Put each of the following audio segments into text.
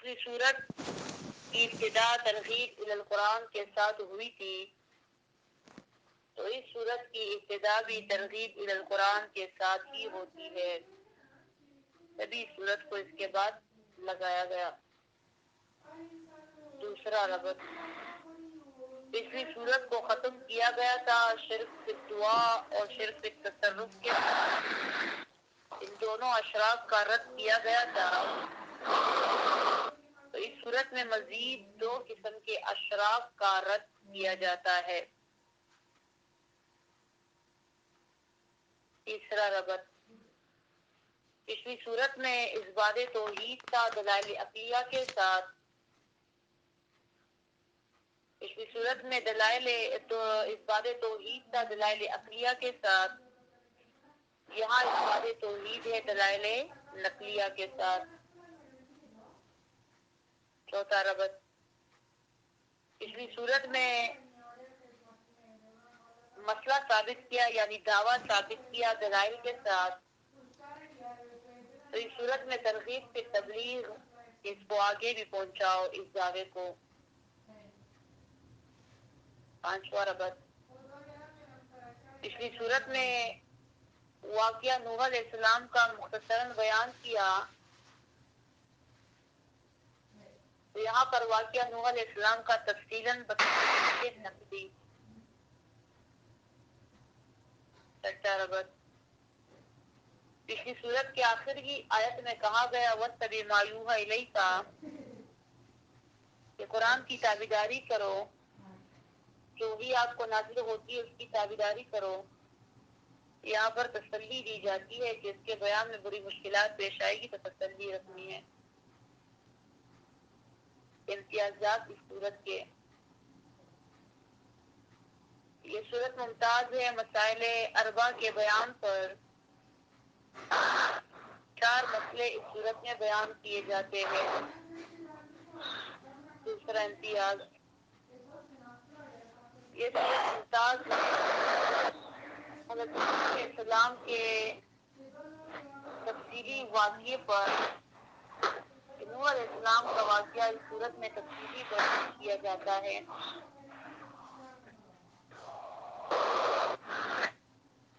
پچھلی صورت کی ابتدا ترغیب الی القرآن کے ساتھ ہوئی تھی، تو اس صورت کی ابتدا بھی ترغیب الی القرآن کے ساتھ ہی ہوتی ہے، تبھی صورت کو اس کے بعد لگایا گیا۔ دوسرا ربط، پچھلی صورت کو ختم کیا گیا تھا شرک فی الدعاء اور شرک فی التصرف کے ساتھ، ان دونوں اشراک کا رد کیا گیا تھا۔ تو اس صورت میں مزید دو قسم کے اشراک کا رد کیا جاتا ہے۔ تیسرا ربط، پچھلی صورت میں اثبات توحید کا دلائل عقلیہ کے ساتھ، پچھلی صورت میں اثبات توحید کا دلائل عقلیہ کے ساتھ، یہاں اثبات توحید ہے دلائل نقلیہ کے ساتھ۔ چوتھا ربط، پچھلی صورت میں مسئلہ ثابت کیا یعنی دعویٰ ثابت کیا دلائل کے ساتھ، تو اس صورت میں ترغیب کی تبلیغ، اس کو آگے بھی پہنچاؤ اس دعوے کو۔ پانچواں ربط، پچھلی صورت میں واقعہ نوح علیہ السلام کا مختصراً بیان کیا، تو یہاں پر واقعہ نوح علیہ السلام کا تفصیلاً نقدی۔ چھٹا ربط، پچھلی صورت کے آخر کی آیت میں کہا گیا وَاتَّبِعْ مَا یُوحَىٰ إِلَيْکَ، کہ قرآن کی تابعداری کرو، جو بھی آپ کو نازل ہوتی ہے اس کی تابعداری کرو۔ یہاں پر تسلی دی جاتی ہے کہ اس کے بیان میں بری مشکلات پیش آئے گی تو تسلی رکھنی ہے۔ امتیازات اس صورت کے، یہ صورت ممتاز ہے مسائل اربع کے بیان پر۔ 4 مسئلے اس صورت میں بیان کیے جاتے ہیں۔ دوسرا امتیاز، یہ صورت ممتاز ہے حضرت نوح علیہ السلام کے تفصیلی واقعے پر۔ نوح علیہ السلام کا واقعہ اس صورت میں تفصیلی بیان کیا جاتا ہے۔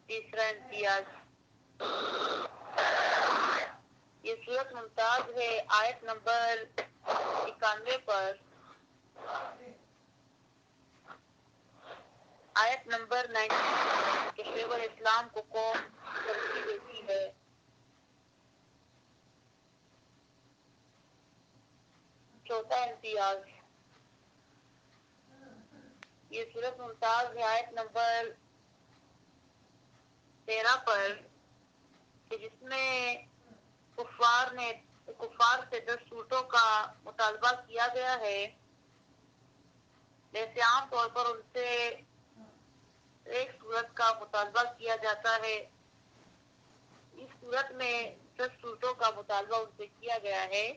تیسرا امتیاز، یہ صورت ممتاز ہے آیت نمبر 91 پر۔ آیت نمبر 91 کہ شعیب علیہ السلام کو قوم ترقی دیتی ہے۔ چوتھا امتیاز، یہ صورت ممتاز ہے آیت نمبر 13 پر کہ جس میں کفار سے 10 صورتوں کا مطالبہ کیا گیا ہے، جیسے عام طور پر ان سے ایک صورت کا مطالبہ کیا جاتا ہے، اس صورت میں 10 صورتوں کا مطالبہ ان سے کیا گیا ہے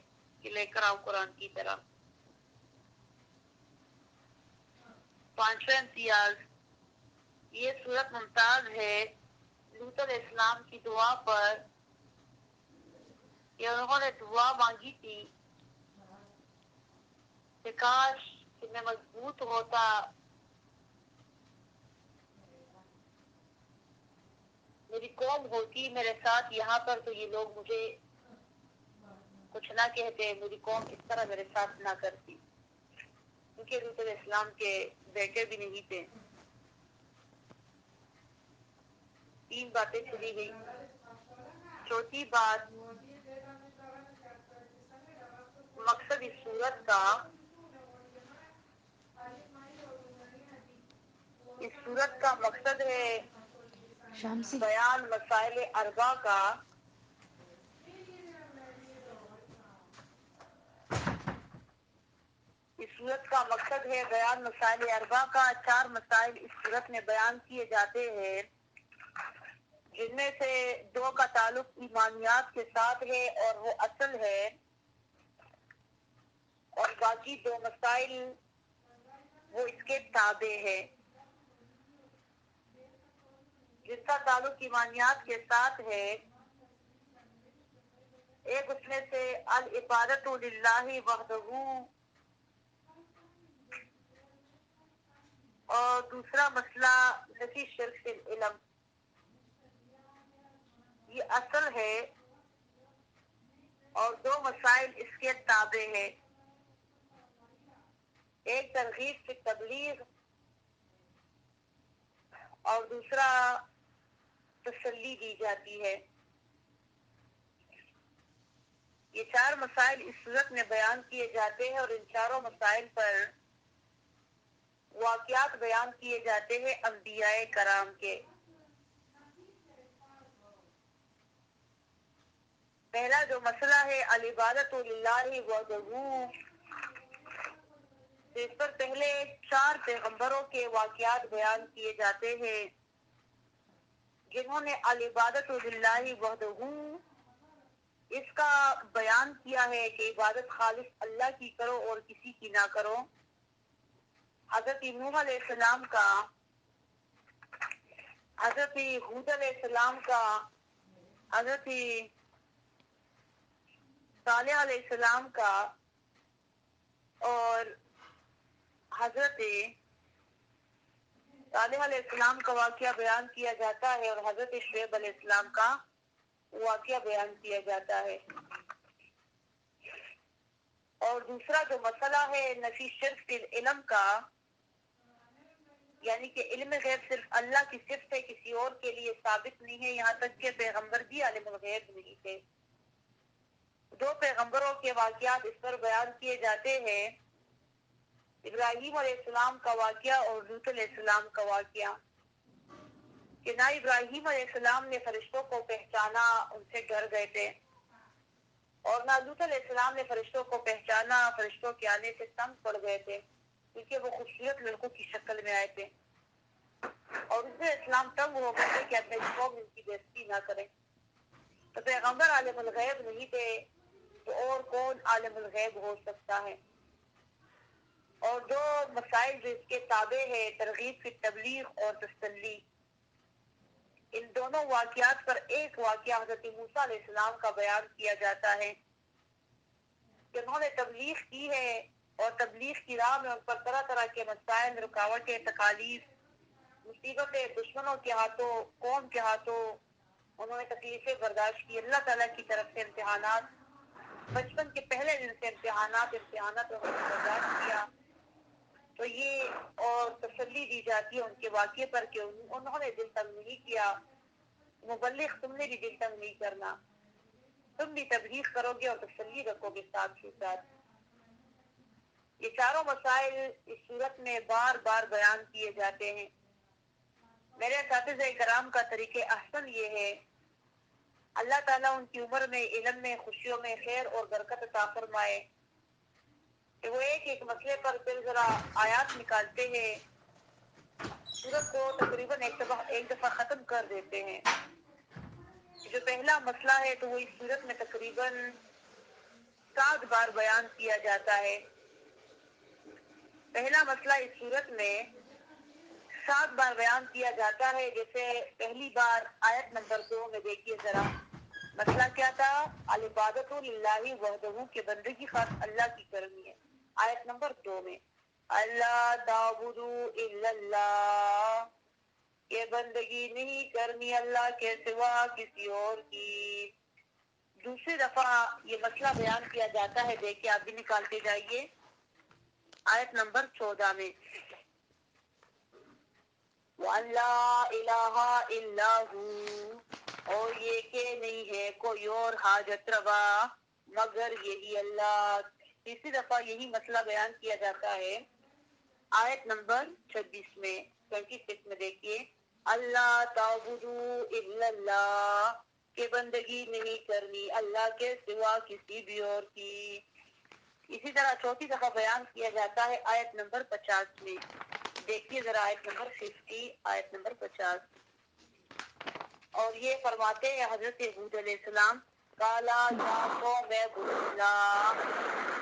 کہ لے کر آؤ قرآن کی طرح۔ پانچواں امتیاز، یہ صورت ممتاز ہے لوط علیہ السلام کی دعا پر کہ انہوں نے دعا مانگی تھی کہ کاش کہ میں مضبوط ہوتا، میری قوم ہوتی میرے ساتھ یہاں پر تو یہ لوگ مجھے کچھ نہ کہتے، میری قوم اس طرح میرے ساتھ نہ کرتی، کیونکہ لوط علیہ السلام کے بیٹے بھی نہیں تھے۔ 3 باتیں چلی گئی۔ چوتھی بات، مقصد اس صورت کا، اس صورت کا مقصد ہے بیان مسائل اربع کا، اس صورت کا مقصد ہے بیان مسائل اربع کا۔ 4 مسائل اس صورت میں بیان کیے جاتے ہیں، جن میں سے 2 کا تعلق ایمانیات کے ساتھ ہے اور وہ اصل ہے، اور باقی 2 مسائل وہ اس کے تابع ہے۔ جس کا تعلق ایمانیات کے ساتھ ہے ایک اس میں سے العبادت للہ وحدہ، اور دوسرا مسئلہ نفی شرک فی العلم. یہ اصل ہے اور دو مسائل اس کے تابع ہے. ایک ترغیب کی تبلیغ اور دوسرا تسلی دی جاتی ہے. یہ چار مسائل اس صورت میں بیان کیے جاتے ہیں اور ان چاروں مسائل پر واقعات بیان کیے جاتے ہیں انبیاء کرام کے. پہلا جو مسئلہ ہے العبادت للہ وحدہ، اس پر پہلے 4 پیغمبروں کے واقعات بیان کیے جاتے ہیں جنہوں نے العبادت للہ وحدہ اس کا بیان کیا ہے کہ عبادت خالص اللہ کی کرو اور کسی کی نہ کرو. حضرت نوح علیہ السلام کا، حضرت ہود علیہ السلام کا، حضرت صالح علیہ السلام کا اور حضرت صالح علیہ السلام کا واقعہ بیان کیا جاتا ہے اور حضرت شعیب علیہ السلام کا واقعہ بیان کیا جاتا ہے. اور دوسرا جو مسئلہ ہے نفی شرک فی العلم کا، یعنی کہ علم غیب صرف اللہ کی صفت ہے، کسی اور کے لیے ثابت نہیں ہے، یہاں تک کہ پیغمبر بھی عالم الغیب نہیں تھے. 2 پیغمبروں کے واقعات اس پر بیان کیے جاتے ہیں، ابراہیم علیہ السلام کا واقعہ اور لوط علیہ السلام کا واقعہ. کہ نہ ابراہیم علیہ السلام نے فرشتوں کو پہچانا، ان سے ڈر گئے تھے، اور نہ لوط علیہ السلام نے فرشتوں کو پہچانا، فرشتوں کے آنے سے تنگ پڑ گئے تھے کیونکہ وہ خوبصورت لڑکوں کی شکل میں آئے تھے، اور اس سے اسلام تنگ ہو گئے تھے کہ اپنے قوم ان کی بےزتی نہ کریں. تو پیغمبر عالم الغیب نہیں تھے تو اور کون عالم الغیب ہو سکتا ہے. اور 2 مسائل جو اس کے تابع ہے ترغیب فی تبلیغ اور تسلی، ان دونوں واقعات پر ایک واقعہ حضرت موسیٰ علیہ السلام کا بیان کیا جاتا ہے کہ انہوں نے تبلیغ کی ہے اور تبلیغ کی راہ میں ان پر طرح طرح کے مسائل، رکاوٹیں، تکالیف، مصیبتیں دشمنوں کے ہاتھوں، قوم کے ہاتھوں انہوں نے تکلیفیں برداشت کی. اللہ تعالیٰ کی طرف سے امتحانات، بچپن کے پہلے دن سے امتحانات انہوں نے برداشت کیا. تو یہ اور تسلی دی جاتی ہے ان کے واقعے پر کہ انہوں نے دل تنگ نہیں کیا. مبلغ تم نے بھی دل تنگ نہیں کرنا، تم بھی تبلیغ کرو گے اور تسلی رکھو گے ساتھ ہی ساتھ. یہ چاروں مسائل اس صورت میں بار بار بیان کیے جاتے ہیں. میرے اساتذہ کرام کا طریقہ احسن یہ ہے، اللہ تعالیٰ ان کی عمر میں، علم میں، خوشیوں میں خیر اور برکت عطا فرمائے کہ وہ ایک ایک مسئلے پر پھر ذرا آیات نکالتے ہیں، سورت کو تقریباً ایک دفعہ ختم کر دیتے ہیں. جو پہلا مسئلہ ہے تو وہ اس سورت میں تقریباً 7 بار بیان کیا جاتا ہے. پہلا مسئلہ اس سورت میں 7 بار بیان کیا جاتا ہے. جیسے پہلی بار آیت نمبر 2 میں دیکھیے ذرا مسئلہ کیا تھا، العبادت للہ وحدہ، کہ بندگی خاص اللہ کی کرنی ہے. آیت نمبر 2 میں اللہ تعبدوا الا اللہ، یہ بندگی نہیں کرنی اللہ کے سوا کسی اور کی. دوسری دفعہ یہ مسئلہ بیان کیا جاتا ہے، دیکھیں آپ بھی نکالتے جائیے، آیت نمبر 14 میں وَأَن لَا إِلَٰهَ إِلَّا هُوَ، اور یہ کہ نہیں ہے کوئی اور حاجت روا مگر یہی اللہ. تیسری دفعہ یہی مسئلہ بیان کیا جاتا ہے آیت نمبر 26 میں 26 میں دیکھیے اللہ تعبدوا الا اللہ، کہ بندگی نہیں کرنی اللہ کے سوا کسی بھی اور کی. اسی طرح چوتھی دفعہ بیان کیا جاتا ہے آیت نمبر 50 میں، دیکھیے ذرا آیت نمبر 50، آیت نمبر 50. اور یہ فرماتے ہیں حضرت ہود علیہ السلام، کالا یا قوم اعبدوا اللہ،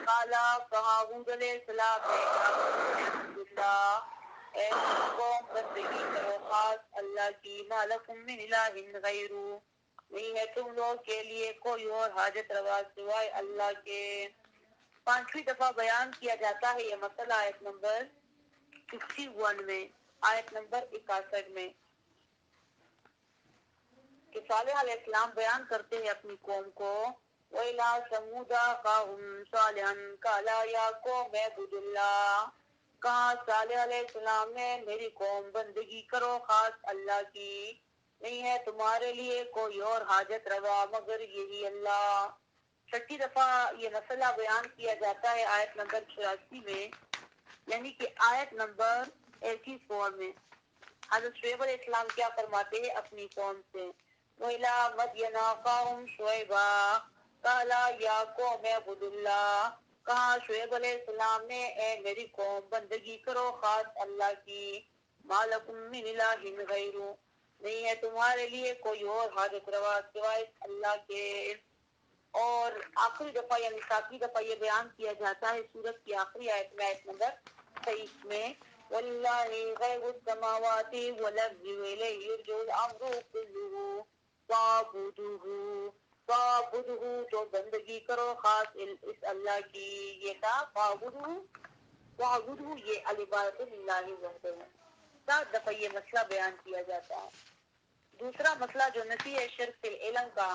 کالا کہا ہود علیہ السلام نے اعبدوا اللہ، اے قوم بندگی کرو خاص اللہ کی، ما لکم من الہ غیرہ، نہیں ہے تم لوگ کے لیے کوئی اور حاجت روا سوائے اللہ کے۔ 5ویں دفعہ بیان کیا جاتا ہے یہ مسئلہ آیت نمبر 61 میں، آیت نمبر 61 میں، کہ صالح علیہ السلام بیان کرتے ہیں اپنی قوم کو، وَإِلَىٰ ثَمُودَ أَخَاهُمْ صَالِحًا قَالَ يَا قَوْمِ اعْبُدُوا اللَّهَ، کہا صالح علیہ السلام نے میری قوم بندگی کرو خاص اللہ کی، نہیں ہے تمہارے لیے کوئی اور حاجت روا مگر یہی اللہ۔ 6 دفعہ یہ مسئلہ بیان کیا جاتا ہے آیت نمبر 84 میں، یعنی کہ آیت نمبر 84 میں حضرت شعیب علیہ السلام کیا فرماتے ہیں اپنی قوم سے، وَإِلَىٰ مَدْيَنَ أَخَاهُمْ شُعَيْبًا قَالَ يَا قَوْمِ اعْبُدُوا اللَّهَ، کہا شعیب علیہ السلام نے اے میری قوم بندگی کرو خاص اللہ کی، مَا لَكُم مِّنْ إِلَٰهٍ غَيْرُهُ، نہیں ہے تمہارے لیے کوئی اور حاجت روا سوائے اللہ کے۔ اور آخری دفعہ یعنی 7ویں دفعہ یہ بیان کیا جاتا ہے سورت کی آخری آیت میں، آیت نمبر 23 میں، وَلِلَّهِ غَيْبُ السَّمَاوَاتِ وَالْأَرْضِ وَإِلَيْهِ يُرْجَعُ الْأَمْرُ كُلُّهُ فَاعْبُدْهُ، تو بندگی کرو خاص اس اللہ کی، یہ تھا فَاعْبُدْهُ، یہ العبادت للہ وحدہ ہے۔ 7 دفعہ یہ مسئلہ بیان کیا جاتا ہے۔ دوسرا مسئلہ جو نفی ہے شرک فی العلم کا،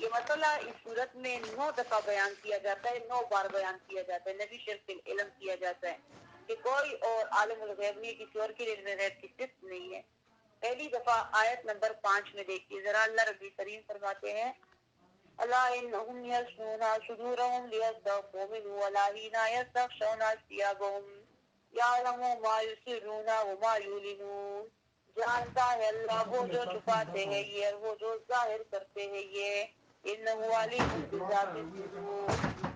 یہ مسئلہ اس صورت میں 9 دفعہ بیان کیا جاتا ہے، 9 بار بیان کیا جاتا ہے، نفی شرک فی العلم کیا جاتا ہے کہ کوئی اور عالم الغیب نہیں، کسی اور کے علم غیب کی صفت نہیں ہے۔ پہلی دفعہ آیت نمبر 5 میں دیکھیے ذرا، اللہ رب کریم فرماتے ہیں، الا انهم يثنون صدورهم ليستخفوا منه ولا حين يستغشون ثيابهم يعلم ما يسرون وما يعلنون، جانتا ہے اللہ وہ جو چھپاتے ہیں یہ اور وہ جو ظاہر کرتے ہیں یہ، انه علیم بذات الصدور،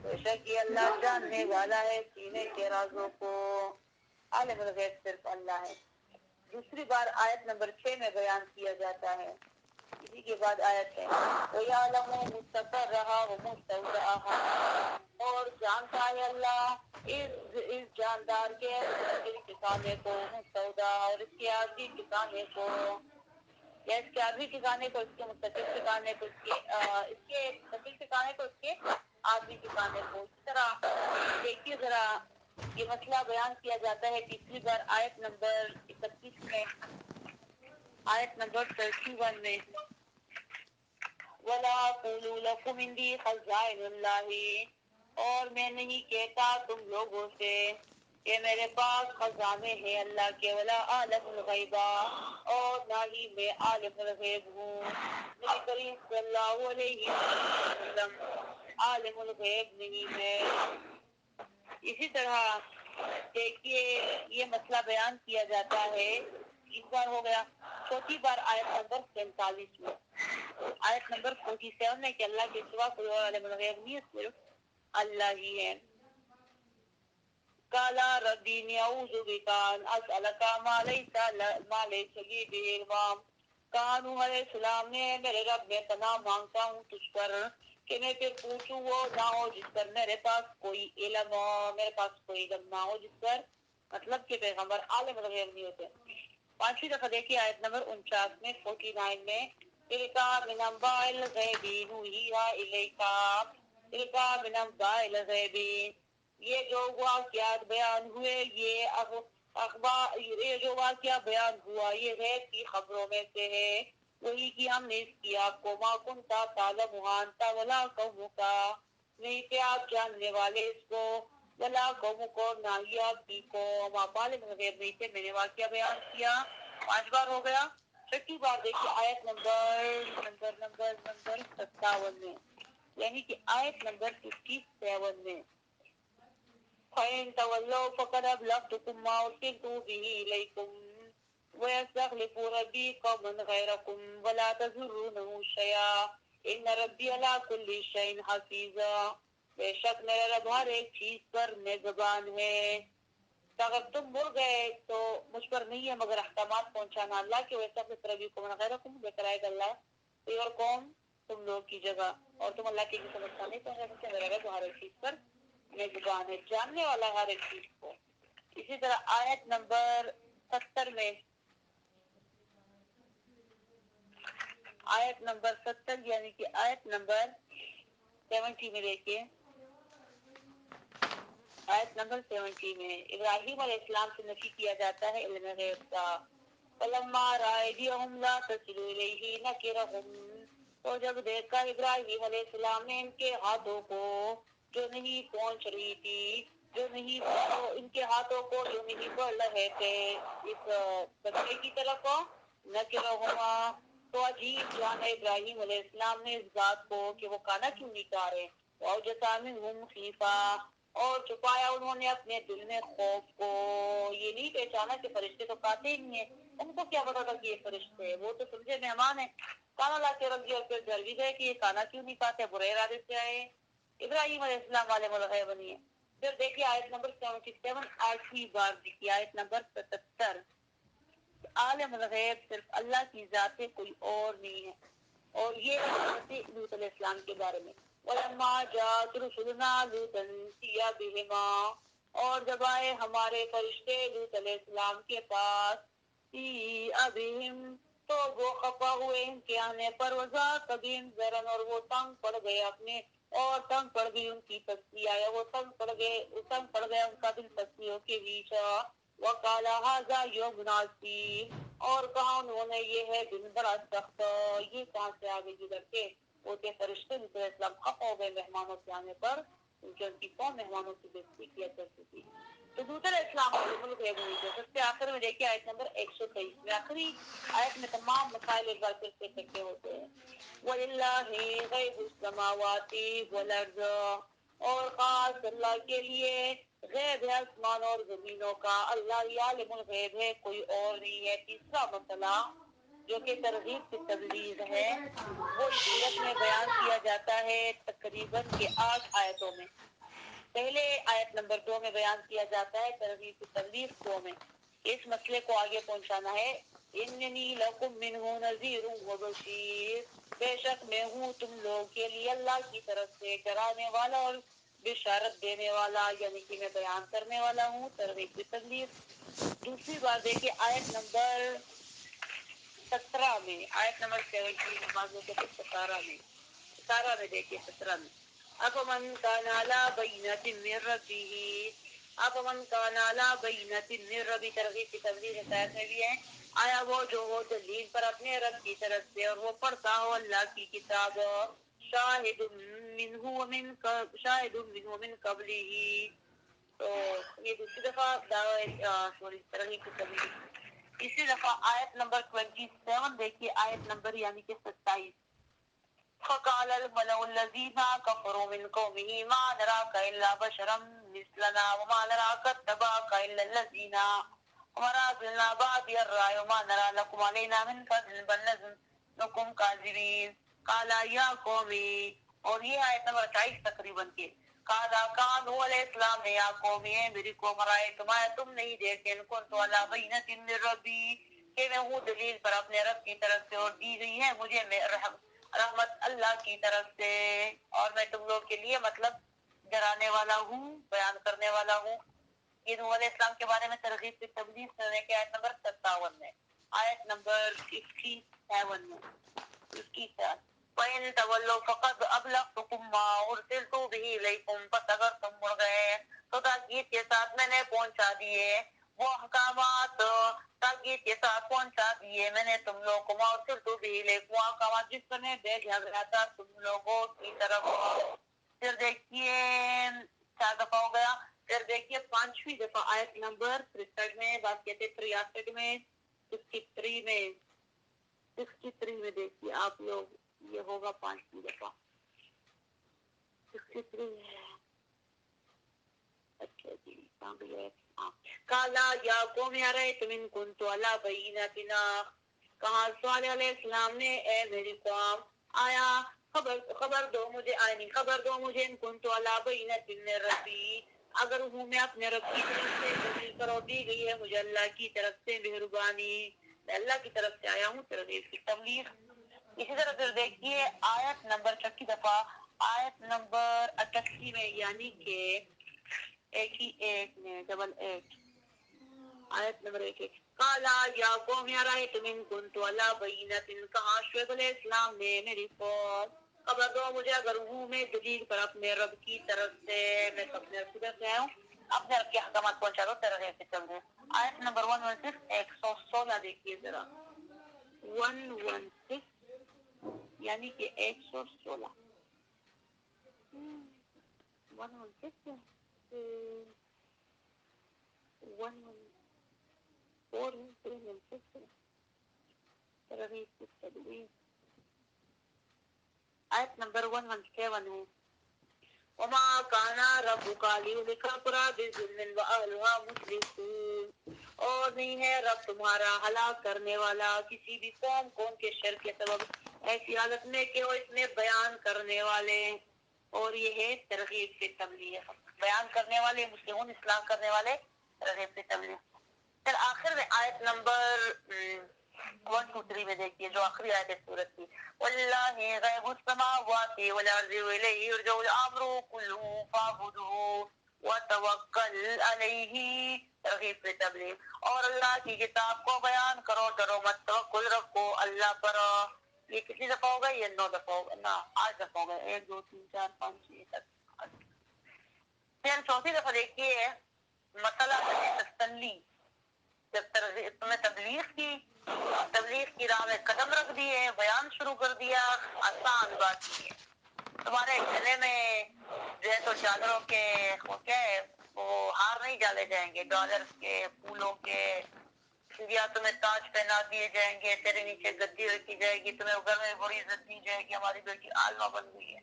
بے شک یہ اللہ جاننے والا ہے سینے کے رازوں کو۔ عالم الغیب صرف اللہ ہے۔ دوسری بار آیت نمبر 6 میں بیان کیا جاتا ہے، اسی کے بعد آیت ہے، وَيَعْلَمُ مُسْتَقَرَّهَا وَمُسْتَوْدَعَهَا، اور جانتا ہے اللہ اس جاندار کے مستقل ٹھکانے کو، مستودع اور اس کے آخری ٹھکانے کو، یا اس کے آخری ٹھکانے کو، اس کے مستقل ٹھکانے کو، اس کے مستقل ٹھکانے کو، اس کے آخری ٹھکانے کو۔ اسی طرح دیکھیے ذرا، یہ مسئلہ بیان کیا جاتا ہے تیسری بار آیت نمبر 31 میں، آیت نمبر 31 میں، وَلَا أَقُولُ لَكُمْ عِنْدِي خَزَائِنُ اللَّهِ، اور میں نہیں کہتا تم لوگوں سے کہ میرے پاس خزانے ہیں اللہ کے، وَلَا أَعْلَمُ الْغَيْبَ، اور نہ ہی میں عالم الغیب ہوں۔ نبی کریم صلی اللہ علیہ وسلم عالم الغیب نہیں ہے۔ اسی طرح دیکھیے یہ مسئلہ بیان کیا جاتا ہے، 3 بار ہو گیا، 4 بار آیت نمبر 47 میں، آیت نمبر 47 میں کہ اللہ کے سوا کوئی اور عالم الغیب نہیں ہے، صرف اللہ ہی ہے۔ قَالَ رَبِّ إِنِّي أَعُوذُ بِكَ أَنْ أَسْأَلَكَ مَا لَيْسَ لِي بِهِ عِلْمٌ، کہا نوح علیہ السلام نے، میرے رب میں پناہ مانگتا ہوں تجھ پر کہ میں پھر پوچھوں وہ نہ ہو جس پر میرے پاس کوئی علم ہو، میرے پاس کوئی علم نہ ہو جس پر، مطلب کہ پیغمبر عالم الغیب نہیں ہوتے۔ 5ویں دفعہ دیکھیے آیت نمبر 49 میں، 49 میں، تِلْکَ مِنْ أَنْبَاءِ الْغَیْبِ نُوحِیهَا إِلَیْکَ، تِلْکَ مِنْ أَنْبَاءِ الْغَیْبِ، یہ جو واقعات بیان ہوئے، یہ جو واقعہ بیان ہوا یہ غیب کی خبروں میں سے ہے، وہی کہ ہم نے اس کی آپ کو ما کنتا تعلمها انت ولا قومک، نہیں کہ آپ جاننے والے اس کو، ولا قومک، نہ ہی آپ کی قوم، آپ عالم غیب نہیں تھے، میں نے واقعہ بیان کیا۔ 5 بار ہو گیا۔ 6 بار دیکھیے آیت نمبر 57 میں، یعنی کہ آیت نمبر 57 میں، فَإِن تَوَلَّوْا فَقَدْ أَبْلَغْتُكُم مَّا أُرْسِلْتُ بِهِ إِلَيْكُمْ وَيَسْتَخْلِفُ رَبِّي قَوْمًا غَيْرَكُمْ وَلَا تَضُرُّونَهُ شَيْئًا إِنَّ رَبِّي عَلَىٰ كُلِّ شَيْءٍ حَفِيظٌ، بے شک میرا رب ہر ایک چیز پر نگہبان ہے۔ تو اگر تم مر گئے تو مجھ پر نہیں ہے مگر احکامات پہنچانا اللہ کے، وَيَسْتَخْلِفُ رَبِّي قَوْمًا غَيْرَكُمْ، لے کر آئے گا اللہ کوئی اور قوم تم لوگ کی جگہ، اور تم اللہ کی سمجھتا نہیں پہنچا سکتے، میرا رب ہر ایک چیز پر نگہبان ہے، جاننے والا ہر ایک چیز کو۔ اسی طرح آیت نمبر 70 میں، آیت نمبر 70 یعنی کہ آیت نمبر 70 میں دیکھیے، آیت نمبر 70 میں ابراہیم علیہ السلام سے نفی کیا جاتا ہے علم غیب کا۔ فلما رأیہم لا تصل الیہ نکرہم، تو جب دیکھا ابراہیم علیہ السلام نے ان کے ہاتھوں کو جو نہیں پہنچ رہی تھی، جو نہیں ان کے ہاتھوں کو جو نہیں بڑھ رہے تھے اس بچے کی طرف، نکرہما، تو عجیب جانا ابراہیم علیہ السلام نے اس بات کو کہ وہ کانا کیوں نہیں کھا رہے، وَأَوْجَسَ مِنْهُمْ خِیفَةً، اور چھپایا انہوں نے اپنے دل میں خوف کو۔ یہ نہیں پہچانا کہ فرشتے تو کھاتے ہی نہیں ہیں، ان کو کیا پتا تھا کہ یہ فرشتے ہیں، وہ تو سمجھے مہمان ہیں، کھانا لا کے رکھ دیا اور پھر ڈر بھی گئے کہ یہ کھانا کیوں نہیں کھاتے، برے ارادے سے آئے۔ ابراہیم علیہ السلام عالم الغیب نہیں ہے۔ پھر دیکھیے آیت نمبر 77، آخری بار دیکھیے آیت نمبر 77، عالم الغیب صرف اللہ کی ذات ہے، کوئی اور نہیں ہے، اور یہ حضرت لوط علیہ السلام کے بارے میں۔ وَلَمَّا جَاءَتْ رُسُلُنَا لُوطًا سِیَّ بِهِمْ، اور جب آئے ہمارے فرشتے لوط علیہ السلام کے پاس، سِیَّ بِهِمْ، تو وہ خفا ہوئے ان کے آنے پر، وَضَاقَ بِهِمْ ذَرْعًا، اور وہ تنگ پڑ گئے اپنے، اور تنگ پڑ گئی ان کی پستی، آیا وہ تنگ پڑ گیا ان کا دل پستیوں کے بیچ۔ وَقَالَ هَذَا يَوْمٌ عَسِيرٌ، اور کہا انہوں نے یہ ہے دن بڑا سخت، یہ کہاں سے آگے گزر کے ہوتے فرشتے لوط علیہ السلام خفا ہو گئے مہمانوں کے آنے پر، کیونکہ ان کی قوم مہمانوں کی بےعزتی کیا کرتی تھی۔ تو لوط علیہ السلام عالم الغیب نہیں تھے۔ سب سے آخر میں دیکھیے آیت نمبر 123 میں، آخری آیت میں تمام مسائل ایک بار پھر سے اکٹھے ہوتے ہیں۔ وَلِلَّهِ غَيْبُ السَّمَاوَاتِ وَالْأَرْضِ، اور خاص اللہ کے لیے غیب ہے آسمان اور زمینوں کا، اللہ ہی عالم الغیب ہے، کوئی اور نہیں ہے۔ تیسرا مسئلہ جو کہ ترغیب کی تبلیغ ہے، وہ اس صورت میں بیان کیا جاتا ہے تقریباً کے 8 آیتوں میں۔ پہلے آیت نمبر 2 میں بیان کیا جاتا ہے ترغیب کی تبلیغ 2 میں، اس مسئلے کو آگے پہنچانا ہے۔ اننی لکم منہ نذیر وبشیر، بے شک میں ہوں تم لوگوں کے لیے اللہ کی طرف سے ڈرانے والا اور بشارت دینے والا، یعنی کہ میں بیان کرنے والا ہوں ترغیب کی تبلیغ۔ دوسری بار دیکھیے آیت نمبر 17 میں، آیت نمبر 17 بازو کے 17 میں دیکھیے 17 میں، افمن کان علی بینۃ من ربہ، افمن کان علی بینۃ من ربہ، ترغیب کی تبلیغ ہدایت میں بھی ہے، آیا وہ جو ہو دلیل پر اپنے رب کی طرف سے، اور وہ پڑھتا ہو اللہ کی کتاب، شاہد منہ ومن قبلہ، تو یہ دوسری دفعہ ترغیب کی تبلیغ۔ اسی دفعہ آیت نمبر 27 دیکھیے، آیت نمبر یعنی کہ 27، فقال الملأ الذين كفروا من قومه ما نراك إلا بشرا مثلنا وما نراك اتبعك إلا الذين أضللنا بادي الرأي وما نرى لكم علينا من فضل بل نظنكم كاذبين قال يا قومي، اور یہ آیت نمبر 28 تقریباً کے، قال نوح علیہ السلام نے، یا قومی ہے میری قوم، رائے تم نہیں دیکھتے ان كنت على بينة من ربي، کہ میں ہوں دلیل پر اپنے رب کی طرف سے، اور دی گئی ہے مجھے رحمت اللہ کی طرف سے، اور میں تم لوگ کے لیے مطلب ڈرانے والا ہوں، بیان کرنے والا ہوں۔ یہ نوح علیہ السلام کے بارے میں ترغیب کی تبلیغ کرنے کے آیت نمبر 57 میں، آیت نمبر 57 میں، 57، وَإِن تَوَلَّوْا فَقَدْ أَبْلَغْتُكُم مَّا أُرْسِلْتُ بِهِ إِلَيْكُمْ، بس اگر تم مڑ گئے تو تاکید کے ساتھ میں نے پہنچا دیے وہ احکامات، تاکید کے ساتھ پہنچا دیے میں نے تم لوگوں کو، مَا أُرْسِلْتُ بِهِ إِلَيْكُمْ، وہ احکامات جس پر میں بھیجا گیا تھا تم لوگوں کی طرف۔ پھر دیکھیے 4 دفعہ ہو گیا، پھر دیکھیے 5ویں دفعہ آیت نمبر 63 میں، بات کہتے 63 میں، 63 میں، 63 میں دیکھیے آپ لوگ، یہ ہوگا 5ویں دفعہ 63 ہے۔ اچھا جی، کالا یا قوم ارأیتم ان کنت علی بینۃ، کہا صالح علیہ السلام نے، اے میری قوم، آیا خبر دو مجھے، خبر دو مجھے، ان کنت علی بینۃ من ربی، اگر ہوں میں اپنے رب کی طرف سے دلیل پر، دی گئی ہے مجھے اللہ کی طرف سے مہربانی، میں اللہ کی طرف سے آیا ہوں ترغیب کی تبلیغ۔ اسی طرح پھر دیکھیے آیت نمبر 36 دفعہ، آیت نمبر 88 میں، یعنی کہ 88 میں، 88 آیت نمبر 1 قالا یا قوم ارائیتم ان کنت علی بینۃ، کہا شعیب علیہ السلام نے میری قوم خبر دو مجھے اگر ہوں میں دلیل پر اپنے رب کی طرف سے، میں اپنے رب کی طرف سے آیا ہوں، اپنے رب کے احکامات پہنچا دو ترغیب سے چل رہے۔ آیت نمبر 116 116 دیکھیے ذرا 116 یعنی کہ 116 116 آیت نمبر 117 ہے وما کانا ربک لیہلک القری بظلم واہلھا مصلحون، اور نہیں ہے رب تمہارا ہلاک کرنے والا کسی بھی قوم کو ان کے شر کے سبب ایسی حالت میں کہ وہ اس میں بیان کرنے والے، اور یہ ہے ترغیب سے تبلیغ، بیان کرنے والے مسلمون اصلاح کرنے والے، ترغیب سے تبلیغ۔ پھر آخر میں آیت نمبر 123 میں دیکھیے جو آخری آیت ہے سورت کی، واللہ غیب السماوات والارض والیہ یرجع الامر کلہ فاعبدہ وتوکل علیہ، ترغیب سے تبلیغ، اور اللہ کی کتاب کو بیان کرو، ڈرو مت، توکل رکھو اللہ پر۔ یہ کتنی دفعہ ہوگا؟ یہ 9 دفعہ ہوگا نا، 8 دفعہ ہوگا، 1 2 3 4 5 6 7 8۔ پھر چوتھی دفعہ دیکھیے مسئلہ تسلی، جب تمہیں تبلیغ کی راہ میں قدم رکھ دیے، بیان شروع کر دیا، آسان بات نہیں ہے۔ تمہارے گلے میں جو ہے تو چادروں کے وہ کیا ہے وہ ہار نہیں ڈالے جائیں گے، ڈالر کے، پھولوں کے، یا تمہیں تاج پہنا دیے جائیں گے، تیرے نیچے گدی رکھی جائے گی، تمہیں گھر میں بڑی عزت دی جائے گی، ہماری بیٹی عالمہ بن گئی ہے،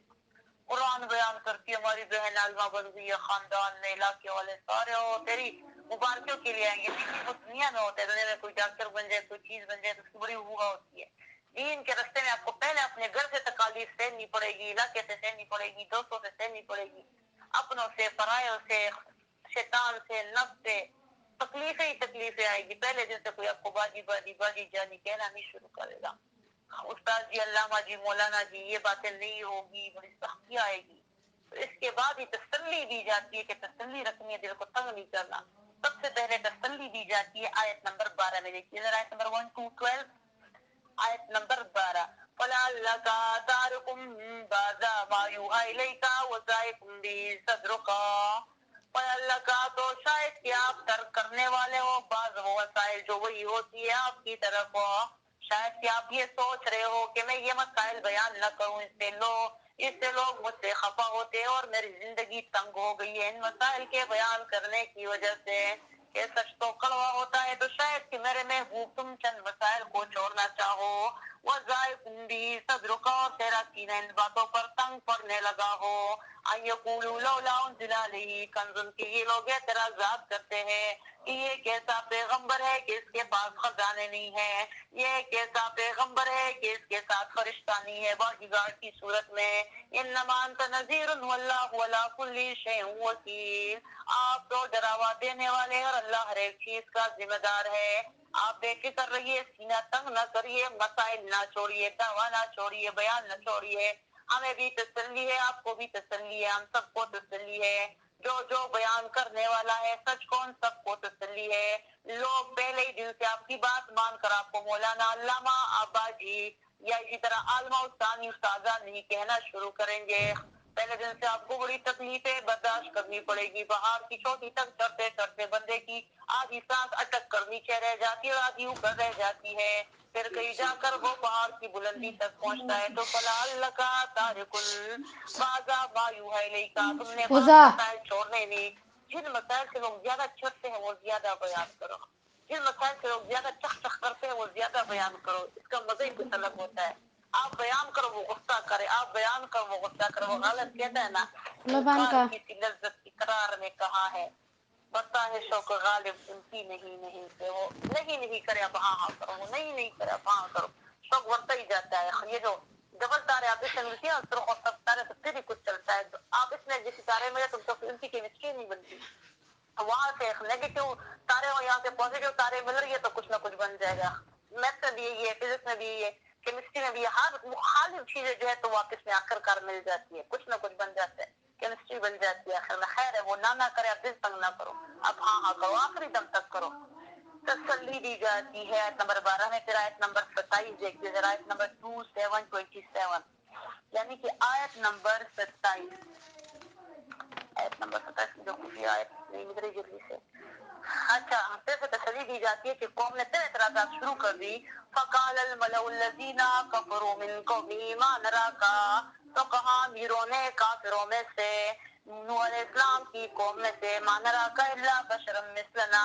قرآن بیان کرتی ہے، ہماری بہن عالمہ بن گئی ہے، خاندان میں علاقے والے سارے ہو تیری مبارکیوں کے لیے آئیں گے۔ وہ دنیا میں ہوتا ہے، دنیا میں کوئی ڈاکٹر بن جائے، کوئی چیز بن جائے تو اس کی بڑی ہوا ہوتی ہے۔ دین کے راستے میں آپ کو پہلے اپنے گھر سے تکالیف سہنی پڑے گی، علاقے سے سہنی پڑے گی، دوستوں سے سہنی پڑے گی، اپنوں سے، پرایوں سے، شیطان سے، نفس سے، تکلیفیں ہی تکلیفیں آئے گی۔ پہلے دن سے کوئی آپ کو باجی باجی باجی جانی کہنا نہیں شروع کرے گا، استاد جی، علامہ جی، مولانا جی، یہ باتیں نہیں ہوگی، بڑی سختی آئے گی۔ تو اس کے بعد ہی تسلی دی جاتی ہے کہ تسلی رکھنی ہے، دل کو تنگ نہیں کرنا۔ سب سے پہلے تسلی دی جاتی ہے آیت نمبر 12 میں، دیکھیے ذرا آیت نمبر 1 to 12، آیت نمبر 12 فَلَعَلَّكَ تَارِكٌ بَعْضَ مَا يُوحَىٰ إِلَيْكَ وَضَائِقٌ بِهِ صَدْرُكَ، فَلَعَلَّكَ، تو شاید کہ آپ ترک کرنے والے ہو بعض وہ مسائل جو وہی ہوتی ہے آپ کی طرف، شاید کہ آپ یہ سوچ رہے ہو کہ میں یہ مسائل بیان نہ کروں، اس سے لوگ مجھ سے خفا ہوتے ہیں اور میری زندگی تنگ ہو گئی ہے ان مسائل کے بیان کرنے کی وجہ سے، کہ سچ تو کڑوا ہوتا ہے، تو شاید کہ میرے محبوب تم چند مسائل کو چھوڑنا چاہو، وَضَائِقٌ بِهِ صَدْرُكَ، اور تیرا سینہ ان باتوں پر تنگ پڑنے لگا ہو، أَن يَقُولُوا لَوْلَا أُنزِلَ عَلَيْهِ كَنزٌ، کہ یہ لوگ اعتراضات کرتے ہیں کہ یہ کیسا پیغمبر ہے کہ اس کے پاس خزانے نہیں ہیں، یہ کیسا پیغمبر ہے کہ اس کے ساتھ فرشتہ نہیں ہے باڈیگارڈ کی صورت میں، انما انت نذیر واللہ علی کل شیء وکیل، آپ تو ڈراوا دینے والے اور اللہ ہر ایک چیز کا ذمہ دار ہے۔ آپ بے فکر رہیے، سینہ تنگ نہ کریے، مسائل نہ چھوڑیے، دعویٰ نہ چھوڑیے، بیان نہ چھوڑیے، ہمیں بھی تسلی ہے، آپ کو بھی تسلی ہے، ہم سب کو تسلی ہے، جو بیان کرنے والا ہے سچ کو ان سب کو تسلی ہے۔ لوگ پہلے ہی دل سے آپ کی بات مان کر آپ کو مولانا، علامہ، آبا جی یا اسی طرح عالمہ، استانی، استاذہ نہیں کہنا شروع کریں گے۔ پہلے دن سے آپ کو بڑی تکلیفیں برداشت کرنی پڑے گی، پہاڑ کی چوٹی تک چڑھتے چڑھتے بندے کی آدھی سانس اٹک کر نیچے رہ جاتی ہے اور آدھی اوپر رہ جاتی ہے، پھر کہیں جا کر وہ پہاڑ کی بلندی تک پہنچتا ہے۔ تو فَلَعَلَّكَ تَارِكٌ بَعْضَ مَا يُوحَىٰ إِلَيْكَ، تم نے بعض مسائل چھوڑنے نہیں، جن مسائل سے لوگ زیادہ چڑھتے ہیں وہ زیادہ بیان کرو، جن مسائل سے لوگ زیادہ چخ چخ کرتے ہیں وہ زیادہ بیان کرو، اس کا مزہ ہی کچھ الگ ہوتا ہے۔ آپ بیان کرو وہ غصہ کرے، آپ بیان کرو وہ غصہ کرے، وہ غلط کہتا ہے نا، انکار کی سی لذت اقرار میں کہا ہے، بتا ہے شوق غالب ان کی نہیں سے، وہ نہیں کرے اب ہاں ہاں کرو، وہ نہیں کرے اب ہاں کرو، شوق بڑھتا ہی جاتا ہے۔ یہ جو ڈبل تارے آپ اس سے ملتی ہیں اور اور سب تارے تو پھر بھی کچھ چلتا ہے، آپ اس میں جس تارے میں تم تو ان کی کیمسٹری نہیں بنتی، وہاں سے نیگیٹو تارے اور یہاں سے پازیٹیو تارے مل رہی ہے تو کچھ نہ کچھ بن جائے گا۔ میتھ میں بھی یہی ہے، فزکس میں بھی یہی ہے، کیمسٹری میں بھی ہر مخالف چیزیں جو ہے تو واپس میں آخر کار مل جاتی ہے، کچھ نہ کچھ بن جاتا ہے، کیمسٹری بن جاتی ہے آخر میں۔ خیر ہے وہ نہ کرے، اب دل تنگ نہ کرو، اب ہاں کرو، آخری دم تک کرو۔ تسلی دی جاتی ہے آیت نمبر 12 میں. پھر آیت نمبر 27 دیکھتے ذرا, آیت نمبر 27 یعنی کہ آیت نمبر 27, آیت نمبر 27 جو کچھ آیت نہیں گزری جلدی سے. اچھا, پھر سے تسلی دی جاتی ہے کہ قوم نے پھر اعتراضات شروع کر دی. فقال الملأ الذین کفروا من قومه ما نراک, تو کہا امیروں نے کافروں میں سے نوح علیہ السلام کی قوم میں سے, ما نراک الا بشرا مثلنا,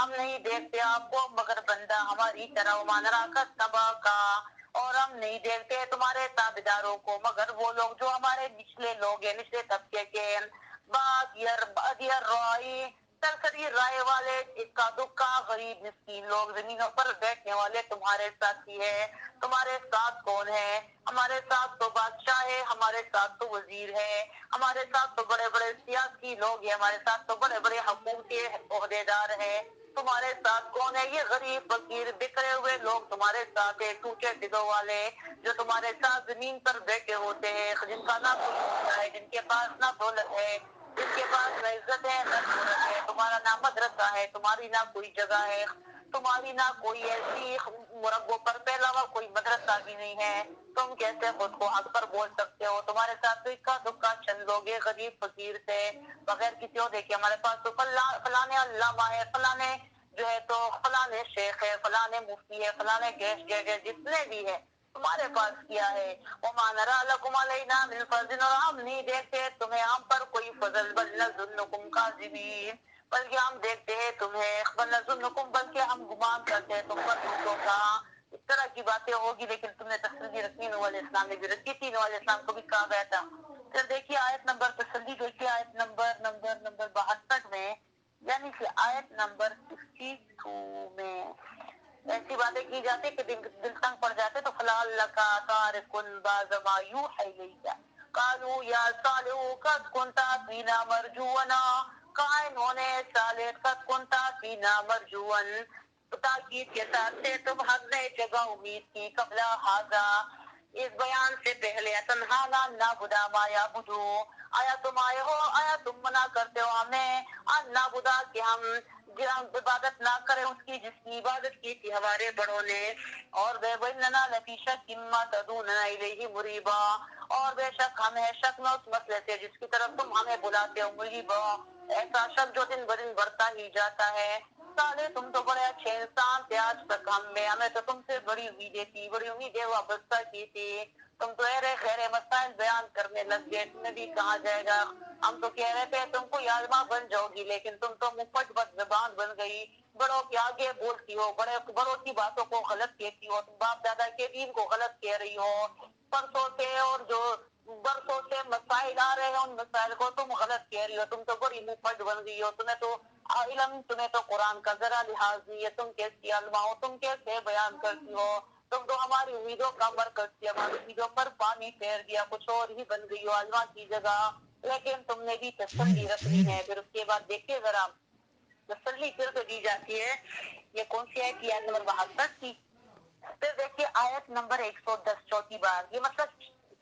ہم نہیں دیکھتے آپ کو مگر بندہ ہماری طرح, ما نراک اتبعک, اور ہم نہیں دیکھتے تمہارے تابعداروں کو مگر وہ لوگ جو ہمارے نچلے لوگ ہیں, نچلے طبقے کے. بادیر رائی, سرسری رائے والے, اکا دکا غریب مسکین لوگ, زمینوں پر بیٹھنے والے تمہارے ساتھی ہے. تمہارے ساتھ کون ہے؟ ہمارے ساتھ تو بادشاہ ہے, ہمارے ساتھ تو وزیر ہے, ہمارے ساتھ تو بڑے بڑے سیاسی لوگ ہیں, ہمارے ساتھ تو بڑے بڑے حکومتی عہدیدار ہیں. تمہارے ساتھ کون ہے؟ یہ غریب فقیر بکھرے ہوئے لوگ تمہارے ساتھ ہے, ٹوٹے دلوں والے جو تمہارے ساتھ زمین پر بیٹھے ہوتے ہیں, جن کا نہ کچھ ہوتا ہے, جن کے پاس نہ دولت ہے, جن کے پاس نہ عزت ہے نہ شہرت ہے. تمہارا نہ مدرسہ ہے, تمہاری نہ کوئی جگہ ہے, تمہاری نہ کوئی ایسی مربوں پر پہلا ہوا کوئی مدرسہ بھی نہیں ہے. تم کیسے خود کو حق پر بول سکتے ہو؟ تمہارے ساتھ تو اکا دکا چند لوگ ہیں غریب فقیر سے, بغیر کسی اور دیکھے. ہمارے پاس تو فلانے علامہ ہے, فلانے جو ہے تو فلانے شیخ ہے, فلانے مفتی ہے, فلانے گیسٹ ہے, جتنے بھی ہے. تمہارے پاس کیا ہے؟ وما نرى لكم علينا من فضل, اور ہم نہیں دیکھتے تمہیں ہم پر کوئی فضل, بل نظنكم كاذبين, بلکہ ہم دیکھتے ہیں تمہیں, بل نظنكم, بلکہ ہم گمان کرتے ہیں تم پر جھوٹوں کا. اس طرح کی باتیں ہوگی, لیکن تم نے تسلی رکھی. نوح علیہ السلام نے بھی رکھی تھی, نوح علیہ السلام کو بھی کہا گیا تھا. پھر دیکھیے آیت نمبر تسلی, دیکھیے آیت نمبر 62 میں, یعنی کہ آیت نمبر 62 میں ایسی باتیں کی جاتی کہ دل تنگ پڑ جاتے. تو فلعلک تارک بعض ما یوحی الیک, قالوا یا صالح قد كنت فینا مرجونا, کہا انہوں نے صالح قد كنت فینا مرجوا, تاکید کے ساتھ سے تم حق نے جگہ امید کی, قبل ھذا, اس بیان سے پہلے, تنہانا نعبدا ما یعبدو, آیا تم آئے ہو, آیا تم منع کرتے ہو ہمیں ان نعبدا, کہ ہم عبادت نہ کریں اس کی جس کی عبادت کی تھی ہمارے بڑوں نے. اور بے وَإِنَّنَا لَفِي شَكٍّ مِّمَّا تَدْعُونَنَا إِلَيْهِ مُرِيبًا, اور بے شک ہم ہے شک میں اس مسئلے سے جس کی طرف تم ہمیں بلاتے ہو, مریبا, ایسا شک جو دن بدن بڑھتا ہی جاتا ہے. صالح تم تو بڑے اچھے انسان تھے, آج تک ہمیں تو تم سے بڑی امیدیں تھی, بڑی امیدیں وابستہ کی تھی. تم تو خیر مسائل بیان کرنے لگ گئے, تمہیں بھی کہا جائے گا. ہم تو کہہ رہے تھے تم کو عالمہ بن جاؤ گی, لیکن تم تو مفت بد زبان بن گئی, بڑوں کے آگے بولتی ہو, بڑوں کی باتوں کو غلط کہتی ہو, باپ دادا کے دین کو غلط کہہ رہی ہو. پرسوں سے اور جو برسوں سے مسائل آ رہے ہیں ان مسائل کو تم غلط کہہ رہی ہو. تم تو بڑی مفت بن گئی ہو, تمہیں تو علم, تمہیں تو قرآن کا ذرا لحاظ نہیں ہے, تم کیسی عالمہ ہو, تم کیسے بیان کرتی ہو. تم تو ہماری امیدوں کا مرکز تھی, ہماری امیدوں پر پانی پھیر دیا, کچھ اور ہی بن گئی ہو عالمہ کی جگہ. لیکن تم نے بھی تسلی رکھنی ہے. پھر اس کے بعد دیکھیے ذرا, تسلی پھر سے دی جاتی ہے. یہ کون سی آیت کی؟ آیت نمبر 72 کی. پھر دیکھیے آیت نمبر 110, چوتھی بار, یہ مطلب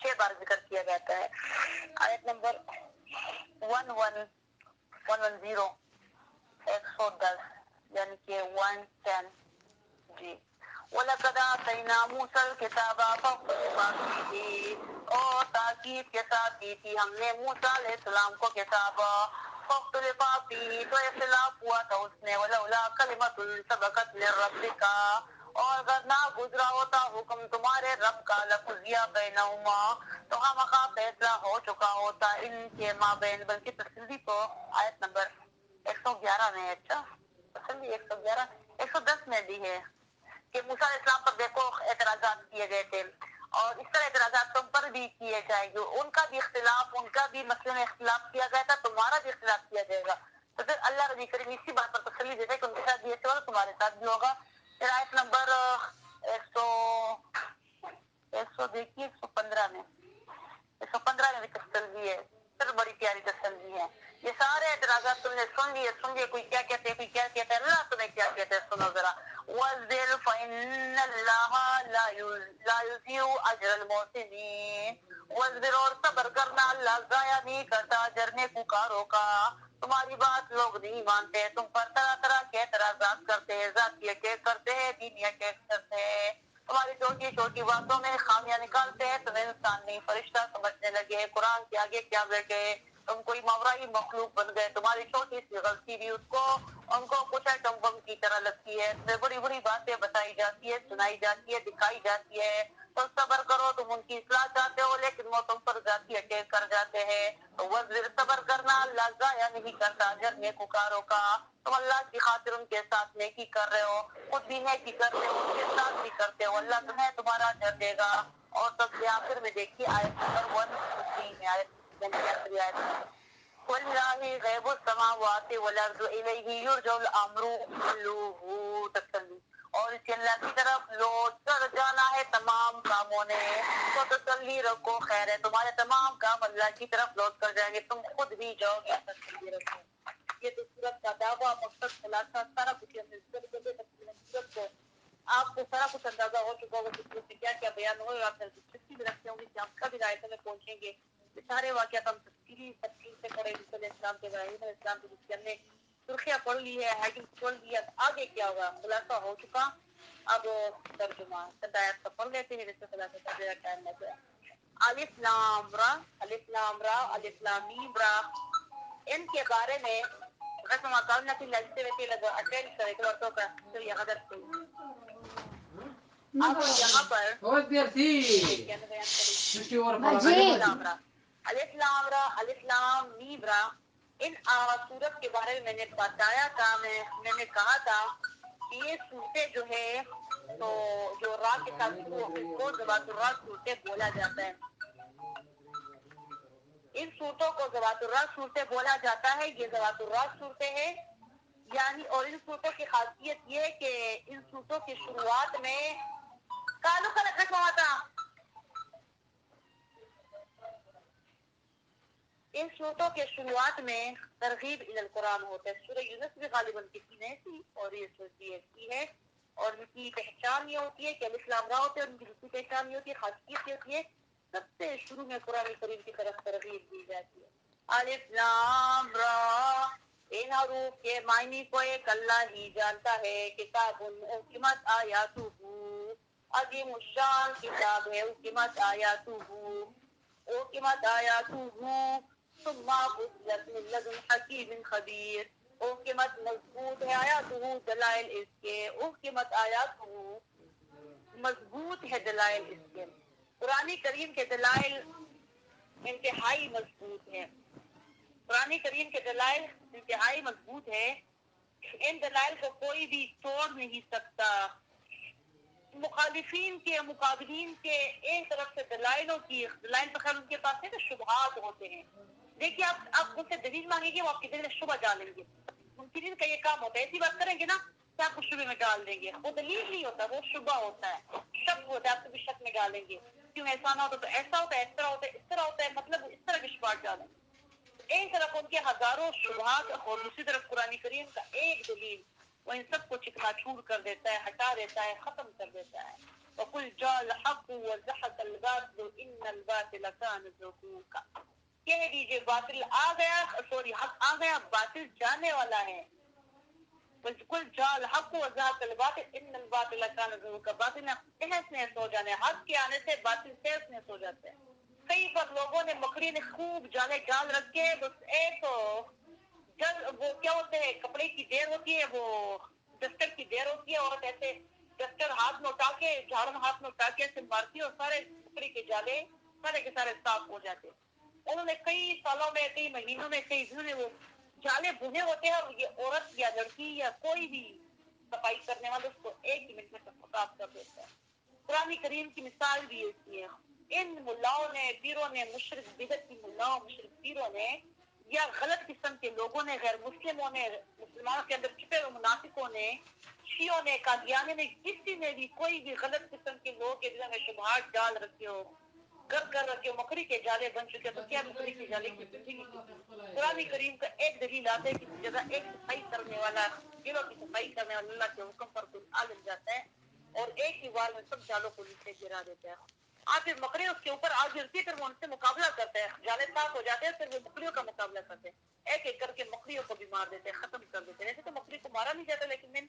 6 بار ذکر کیا جاتا ہے. آیت نمبر 110, 110 یعنی کہ 110, جی. وَلَقَدْ آتَيْنَا مُوسَى الْكِتَابَ فَاخْتَلَفَ فِيهِ, اور تاکید کے ساتھ دی تھی ہم نے موسیٰ علیہ السلام کو کتاب. فَاخْتَلَفَ فِيهِ, تو اختلاف ہوا تھا اس میں. وَلَوْلَا كَلِمَةٌ سَبَقَتْ مِن رَّبِّكَ, اور اگر نہ گزرا ہوتا حکم تمہارے رب کا, لَقُضِيَ بَيْنَهُمَا, تو خامخواہ فیصلہ ہو چکا ہوتا ان کے مابین. بلکہ تسلی تو آیت نمبر 111 میں. اچھا, تسلی 111, 110 میں بھی ہے کہ موسیٰ علیہ السلام پر دیکھو اعتراضات کیے گئے تھے, اور اس طرح اعتراضات تم پر بھی کیے جائیں گے. ان کا بھی اختلاف, ان کا بھی مسئلے میں اختلاف کیا گیا تھا, تمہارا بھی اختلاف کیا جائے گا. تو پھر اللہ ربی کریم اسی بات پر تسلی دیتے کہ ان کے ساتھ بھی ایسے ہوگا, تمہارے ساتھ بھی ہوگا. پھر آیت نمبر 100 دیکھیے, 115 میں, 115 میں بھی تسلی ہے. پھر بڑی پیاری تسلی ہے. یہ سارے اعتراضات تم نے سن لیے, کوئی کیا کہتے ہیں, کوئی کیا کہتا ہے, اللہ تمہیں کیا کہتے ہیں سنو ذرا. وَاصْبِرْ فَإِنَّ اللَّهَ لَا يُضِيعُ أَجْرَ الْمُحْسِنِينَ, وَاصْبِرْ, اور صبر کرنا, اللہ ضائع نہیں کرتا اجر نیکوکاروں کا. تمہاری بات لوگ نہیں مانتے، تم پر طرح طرح کے اعتراضات کرتے ہیں، ذاتی اٹیک کرتے ہیں، دینی اٹیک کرتے ہیں، تمہاری چھوٹی چھوٹی باتوں میں خامیاں نکالتے ہیں، تمہیں انسان نہیں فرشتہ سمجھنے لگے، قرآن کے آگے کیا بیٹھے، تم کوئی ماورائی مخلوق بن گئے، تمہاری چھوٹی سی غلطی بھی ان کو کچھ ایٹم بم کی طرح لگتی ہے، تمہیں بڑی بڑی باتیں بتائی جاتی ہے، سنائی جاتی ہے، دکھائی جاتی ہے، تو صبر کرو، تم ان کی اصلاح چاہتے ہو لیکن وہ تم پر ذاتی اٹیک کر جاتے ہیں، تو وزر صبر کرنا اللہ ضائع نہیں کرتا اجر نیکوکاروں کا، تم اللہ کی خاطر ان کے ساتھ نیکی کر رہے ہو، خود بھی نیکی کرتے ہو، ان کے ساتھ بھی کرتے ہو، اللہ تمہیں تمہارا اجر دے گا۔ اور سب سے آخر میں دیکھیے آیت نمبر 1 میں آیت وَلِلَّهِ غَيْبُ السَّمَاوَاتِ وَالْأَرْضِ إِلَيْهِ يُرْجَعُ الْأَمْرُ كُلُّهُ تسلی، اور اس کے اللہ کی طرف لوٹ کر جانا ہے تمام کاموں نے، تو تسلی رکھو، خیر ہے، تمہارے تمام کام اللہ کی طرف لوٹ کر جائیں گے، تم خود بھی جاؤ گے، تسلی رکھو۔ یہ تو سورت کا دعویٰ، مقصد، خلاصہ، سارا کچھ سورت کو آپ کو سارا کچھ اندازہ ہو چکا ہوگا کہ سورت میں کیا کیا بیان ہوئے، آپ دلچسپی بھی رکھتے ہوں گے کہ ہم کب ہدایت میں پہنچیں گے، یہ سارے واقعات ہم تفصیل سے پڑھے، عیسی علیہ السلام کے ابراہیم علیہ السلام کے، جس کے ہم نے سرخیاں پڑھ لی ہے، ہیڈنگ پڑھ لی ہے، آگے کیا ہوگا، خلاصہ ہو چکا، اب ترجمہ ہدایت کا پڑھ لیتے ہیں، جس سے خلاصہ کر دے گا ٹائم لگ جائے۔ الف لام را، الف لام را، الف لام میم را، ان کے بارے میں قسم اقام نتی لگتے رہتے لگا اٹینڈ کرے تو اور تو کا تو یہ حضرت کو اب یہاں پر الف لام را، الف لام را، الف لام میم را، ان سورت کے بارے میں میں نے بتایا تھا، میں نے کہا تھا کہ یہ سورتیں جو ہے تو جو را کے ساتھ شروع ہوتے کو ذوات الراء صورتیں بولا جاتا ہے، ان صورتوں کو ذوات الراء صورتیں بولا جاتا ہے، یہ ذوات الراء صورتیں ہیں، یعنی اور ان صورتوں کی خاصیت یہ ہے کہ ان صورتوں کی شروعات میں کالو کا لکھا ہوا تھا، ان صورتوں کے شروعات میں ترغیب الی القرآن ہوتا ہے، سورہ یونس بھی غالباً کسی نے ایسی اور یہ صورت بھی ایسی ہے، اور ان کی پہچان یہ ہوتی ہے کہ الف لام را ہوتے ہیں، ان کی دوسری پہچان یہ ہوتی ہے، خاصیت یہ ہوتی ہے سب سے شروع میں قرآن کریم کی طرف ترغیب دی جاتی ہے۔ الف لام را، ان حروف کے معنی کو ایک اللہ ہی جانتا ہے، کتاب احکمت آیاتہ، عظیم الشان کتاب ہے، احکمت آیاتہ، احکمت آیاتہ، ثم فصلت من لدن حکیم خبیر، احکمت مضبوط ہے آیاتہ، دلائل اس کے، احکمت آیاتہ مضبوط ہے دلائل اس کے، قرآن کریم کے دلائل انتہائی مضبوط ہیں، قرآن کریم کے دلائل انتہائی مضبوط ہے، ان دلائل کو کوئی بھی توڑ نہیں سکتا، مخالفین کے مقابلین کے ایک طرف سے دلائلوں کی دلائل بخیر ان کے پاس ہے تو شبہات ہوتے ہیں، دیکھیے آپ ان سے دلیل مانگیں گے وہ آپ کے دل میں شبہ ڈالیں گے، ممکن کا یہ کام ہوتا ہے، ایسی بات کریں گے نا کہ آپ کو شبہ میں ڈال دیں گے، وہ دلیل نہیں ہوتا، وہ شبہ ہوتا ہے، شک ہوتا ہے، آپ کو بھی شک میں ڈالیں گے، کیوں ایسا نہ ہوتا تو ایسا ہوتا ہے، اس طرح ہوتا ہے، اس طرح ہوتا ہے، مطلب اس طرح کی شبہات ڈالیں گے، ایک طرف ان کے ہزاروں شبہات اور دوسری طرف قرآن کریم کا ایک دلیل، وہ ان سب کو چکنا چور کر دیتا ہے، ہٹا دیتا ہے، ختم کر دیتا ہے۔ وَقُلْ جَاءَ الْحَقُّ وَزَهَقَ الْبَاطِلُ إِنَّ الْبَاطِلَ كَانَ زَهُوقًا، کہہ دیجئے باطل آ گیا، سوری حق آ گیا، باطل جانے والا ہے۔ وَقُلْ جَاءَ الْحَقُّ وَزَهَقَ الْبَاطِلُ إِنَّ الْبَاطِلَ كَانَ زَهُوقًا، باطل تہس نہس ہو جانے، حق کے آنے سے باطل تہس نہس ہو جاتا ہے۔ کئی بار لوگوں نے مکڑی نے خوب جالے ڈال رکھے، بس ایک وہ کیا ہوتے ہیں کپڑے کی دیر ہوتی ہے، وہ ڈسٹر کی دیر ہوتی ہے، اور ایسے ڈسٹر ہاتھ میں اٹھا کے جھاڑو ہاتھ میں اٹھا کے ایسے مارتی ہے اور سارے کپڑے کے جالے سارے کے سارے صاف ہو جاتے ہیں۔ انہوں نے کئی سالوں میں، کئی مہینوں میں، کئی دنوں میں وہ جالے بنے ہوتے ہیں، اور یہ عورت یا لڑکی یا کوئی بھی صفائی کرنے والا اس کو ایک ہی منٹ میں صاف کر دیتا ہے۔ قرآن کریم کی مثال بھی ایسی ہے، ان ملاؤں نے، پیروں نے، مشرک بدعت کی ملاؤں، مشرک پیروں نے یا غلط قسم کے لوگوں نے، غیر مسلموں نے، مسلمانوں کے اندر چھپے ہوئے منافقوں نے، شیعوں نے، قادیانی نے، کسی نے بھی کوئی بھی غلط قسم کے لوگ کے دل میں شبہات ڈال رکھے ہو، کر رکھے ہو، مکڑی کے جالے بن چکے، تو کیا مکڑی کے جالے کی زندگی کی قرآن کریم کا ایک دلیل آتا ہے، کسی جگہ ایک صفائی کرنے والا، دلوں کی صفائی کرنے والا اللہ کے حکم پر کوئی عالم جاتا ہے اور ایک ہی بار میں سب جالوں کو نیچے گرا دیتا ہے، پھر مکڑی اس کے اوپر آ گرتی ہے، پھر وہ ان سے مقابلہ کرتے ہیں، جالے صاف ہو جاتے ہیں، پھر وہ مکڑیوں کا مقابلہ کرتے ہیں، ایک ایک کر کے مکڑیوں کو بھی مار دیتے, ختم کر دیتے. ویسے تو مکڑی کو مارا نہیں جاتا, لیکن میں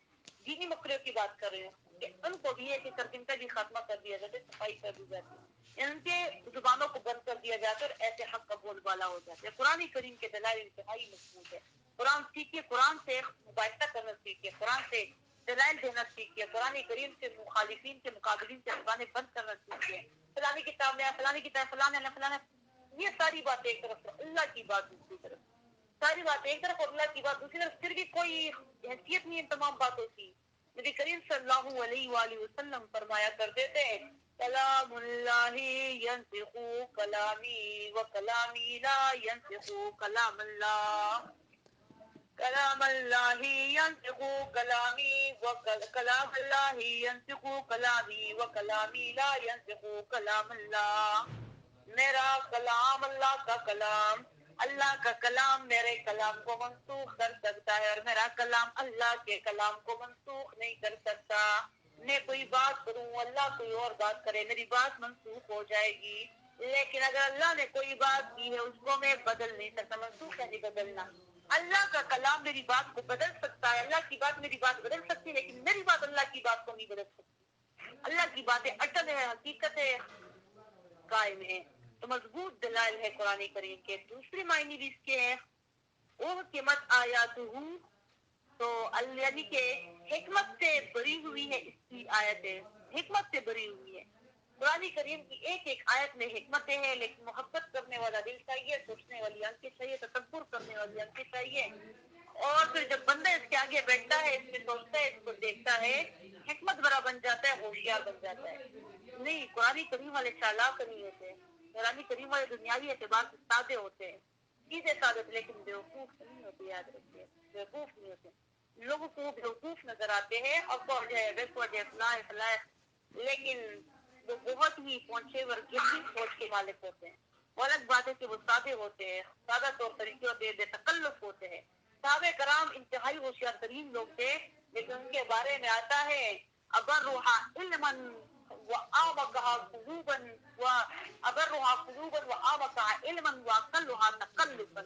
دینی مکڑیوں کی بات کر رہی ہوں کہ ان کو بھی ایک ایک کر کے ان کا بھی خاتمہ کر دیا جاتا ہے, صفائی کر دی جاتی ہے, ان کے زبانوں کو بند کر دیا جاتا ہے اور ایسے حق کا بول بالا ہو جاتا ہے. قرآن کریم کے دلائل انتہائی مضبوط ہے. قرآن سیکھیے, قرآن سے مباحثہ کرنا سیکھیے, قرآن سے دلائل دینا سیکھیے, قرآن کریم سے مخالفین کے مقابلین سے زبانیں بند کرنا سیکھیے. فلانی کتاب میں فلانی کتاب فلانا, یہ ساری باتیں ایک طرف, اللہ کی بات دوسری طرف, ساری بات ایک طرف اور اللہ کی بات دوسری طرف, پھر بھی کوئی حیثیت نہیں ان تمام باتوں کی. نبی کریم صلی اللہ علیہ وآلہ وسلم فرمایا کرتے تھے, کلام اللہ ینطق کلامی و کلامی لا ینطق کلام اللہ. کلام اللہ ینطق کلامی و کلام اللہ ینطق کلامی و کلامی لا ینطق کلام اللہ. میرا کلام اللہ کا کلام, اللہ کا کلام میرے کلام کو منسوخ کر سکتا ہے, اور میرا کلام اللہ کے کلام کو منسوخ نہیں کر سکتا. میں کوئی بات کروں, اللہ کوئی اور بات کرے, میری بات منسوخ ہو جائے گی. لیکن اگر اللہ نے کوئی بات کی ہے اس کو میں بدل نہیں سکتا. منسوخ ہے نہیں بدلنا. اللہ کا کلام میری بات کو بدل سکتا ہے, اللہ کی بات میری بات بدل سکتی ہے, لیکن میری بات اللہ کی بات کو نہیں بدل سکتی. اللہ کی باتیں اٹل ہے, حقیقت ہے, قائم ہے. تو مضبوط دلائل ہے قرآن کریم کے. دوسری معنی بھی اس کے ہے, احکمت آیاتہ, تو یعنی کہ حکمت سے بری ہوئی ہے اس کی آیتیں, حکمت سے بری ہوئی ہے. قرآن کریم کی ایک ایک آیت میں حکمتیں ہیں, لیکن محبت کرنے والا دل چاہیے, سوچنے والی آنکھیں چاہیے, تدبر کرنے والی آنکھیں چاہیے. اور پھر جب بندہ اس کے آگے بیٹھتا ہے, اس میں سوچتا ہے, اس کو دیکھتا ہے, حکمت بڑا بن جاتا ہے, ہوشیار بن جاتا ہے. نہیں, قرآن کریم والے چالاک نہیں ہوتے, قرآن کریم والے دنیاوی اعتبار سے سادے ہوتے ہیں, سیدھے سادے, لیکن بیوقوف نہیں ہوتے. یاد رکھیے, بیوقوف نہیں ہوتے. لوگوں کو بیوقوف نظر آتے ہیں اور فلاح, لیکن وہ بہت ہی پہنچے ور گہری سوچ کے مالک ہوتے ہیں. وہ الگ بات ہے کہ وہ سادے ہوتے ہیں, سادہ طور طریقے ہوتے ہیں, بے تکلف ہوتے ہیں. صحابہ کرام انتہائی ہوشیار ترین لوگ تھے, لیکن ان کے بارے میں آتا ہے ابرھا علما واعمقھا قلوبا واعمقھا علما واقلھا تکلفا.